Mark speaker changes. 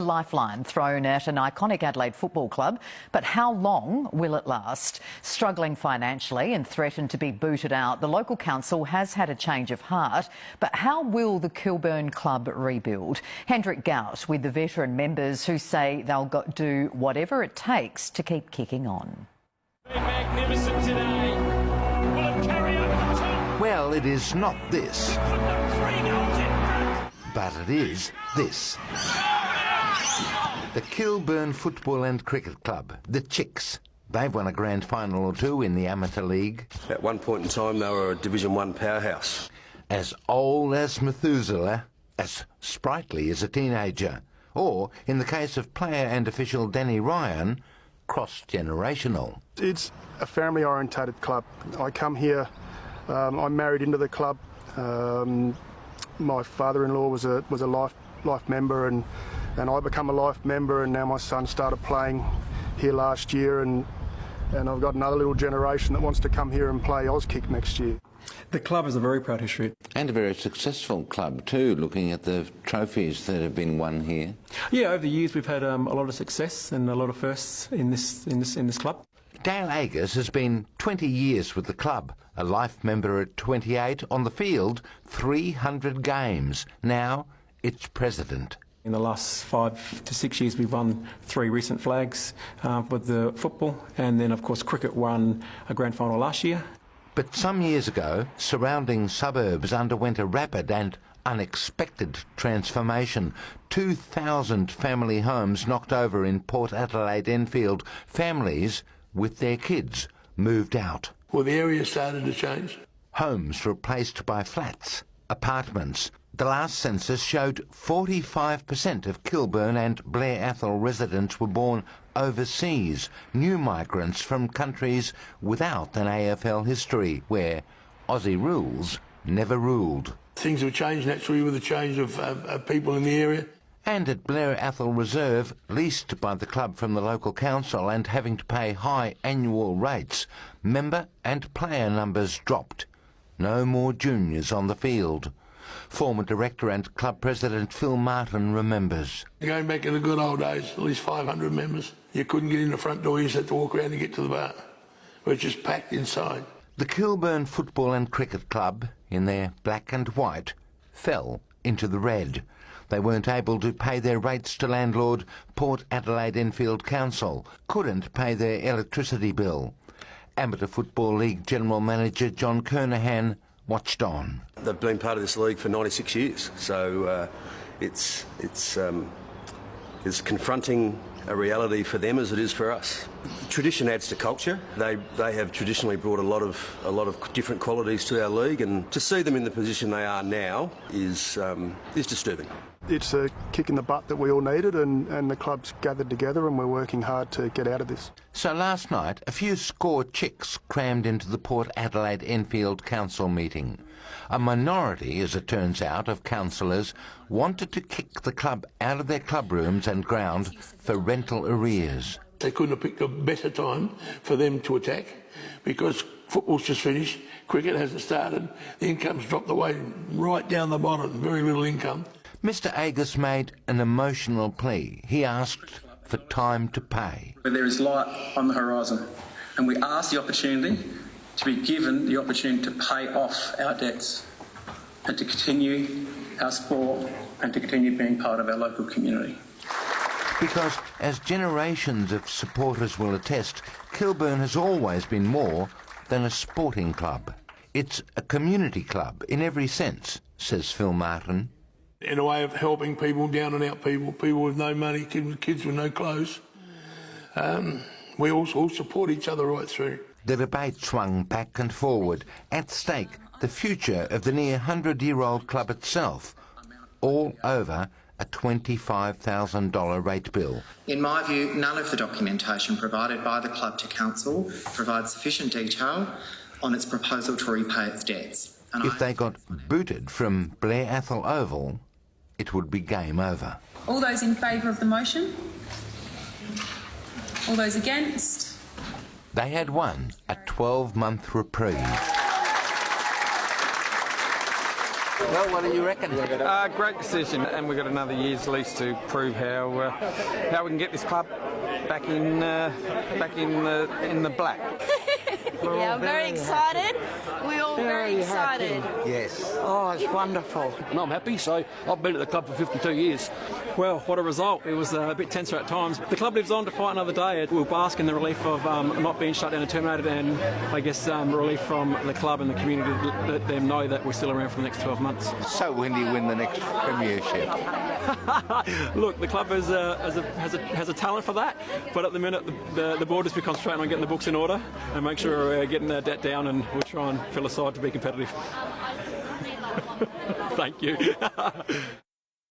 Speaker 1: Lifeline thrown at an iconic Adelaide football club, but how long will it last? Struggling financially and threatened to be booted out, the local council has had a change of heart, but how will the Kilburn club rebuild? Hendrik Gout with the veteran members who say they'll do whatever it takes to keep kicking on.
Speaker 2: Magnificent today. Will it carry over the top?
Speaker 3: Well, it is not this, but it is this. The Kilburn Football and Cricket Club, the Chicks. They've won a grand final or two in the amateur league.
Speaker 4: At one point in time, they were a Division 1 powerhouse.
Speaker 3: As old as Methuselah, as sprightly as a teenager. Or, in the case of player and official Danny Ryan, cross-generational.
Speaker 5: It's a family-orientated club. I come here, I'm married into the club. My father-in-law was a life member, and I become a life member, and now my son started playing here last year, and I've got another little generation that wants to come here and play Auskick next year.
Speaker 6: The club has a very proud history.
Speaker 3: And a very successful club too, looking at the trophies that have been won here.
Speaker 6: Yeah, over the years we've had a lot of success and a lot of firsts in this club.
Speaker 3: Dale Agers has been 20 years with the club, a life member at 28, on the field 300 games. Now it's president.
Speaker 6: In the last 5 to 6 years we've won 3 recent flags with the football, and then of course cricket won a grand final last year.
Speaker 3: But some years ago, surrounding suburbs underwent a rapid and unexpected transformation. 2,000 family homes knocked over in Port Adelaide Enfield. Families with their kids moved out.
Speaker 7: Well, the area started to change.
Speaker 3: Homes replaced by flats, apartments. The last census showed 45% of Kilburn and Blair Athol residents were born overseas, new migrants from countries without an AFL history, where Aussie rules never ruled.
Speaker 7: Things have changed naturally with the change of people in the area.
Speaker 3: And at Blair Athol Reserve, leased by the club from the local council and having to pay high annual rates, member and player numbers dropped. No more juniors on the field. Former director and club president Phil Martin remembers.
Speaker 7: Going back in the good old days, at least 500 members. You couldn't get in the front door, you just had to walk around to get to the bar. It was just packed inside.
Speaker 3: The Kilburn Football and Cricket Club, in their black and white, fell into the red. They weren't able to pay their rates to landlord Port Adelaide Enfield Council, couldn't pay their electricity bill. Amateur Football League General Manager John Kernahan watched on.
Speaker 4: They've been part of this league for 96 years, so it's confronting a reality for them as it is for us. Tradition adds to culture. They have traditionally brought a lot of different qualities to our league, and to see them in the position they are now is disturbing.
Speaker 5: It's a kick in the butt that we all needed, and the club's gathered together, and we're working hard to get out of this.
Speaker 3: So last night, a few score chicks crammed into the Port Adelaide Enfield Council meeting. A minority, as it turns out, of councillors wanted to kick the club out of their club rooms and ground for rental arrears.
Speaker 7: They couldn't have picked a better time for them to attack, because football's just finished, cricket hasn't started, the income's dropped away right down the bottom, very little income.
Speaker 3: Mr Agers made an emotional plea. He asked for time to pay.
Speaker 8: There is light on the horizon, and we ask the opportunity to be given the opportunity to pay off our debts and to continue our sport and to continue being part of our local community.
Speaker 3: Because, as generations of supporters will attest, Kilburn has always been more than a sporting club. It's a community club in every sense, says Phil Martin.
Speaker 7: In a way of helping people, down and out people with no money, kids with no clothes. We all support each other right through.
Speaker 3: The debate swung back and forward. At stake, the future of the near 100-year-old club itself, all over a $25,000 rate bill.
Speaker 9: In my view, none of the documentation provided by the club to council provides sufficient detail on its proposal to repay its debts.
Speaker 3: If they got booted from Blair Athol Oval, it would be game over.
Speaker 10: All those in favour of the motion? All those against?
Speaker 3: They had won a 12-month reprieve. Well, what do you reckon?
Speaker 11: Great decision, and we've got another year's lease to prove how we can get this club back in the black.
Speaker 12: Yeah, I'm very excited. We're all very excited.
Speaker 3: Yes.
Speaker 12: Oh, it's wonderful.
Speaker 13: And I'm happy, so I've been at the club for 52 years.
Speaker 6: Well, what a result. It was a bit tenser at times. The club lives on to fight another day. We'll bask in the relief of not being shut down and terminated, and I guess relief from the club and the community to let them know that we're still around for the next 12 months.
Speaker 3: So when do you win the next premiership?
Speaker 6: Look, the club has a talent for that, but at the minute the board has been concentrating on getting the books in order and make sure we're getting our debt down, and we'll try and fill aside to be competitive. Thank you.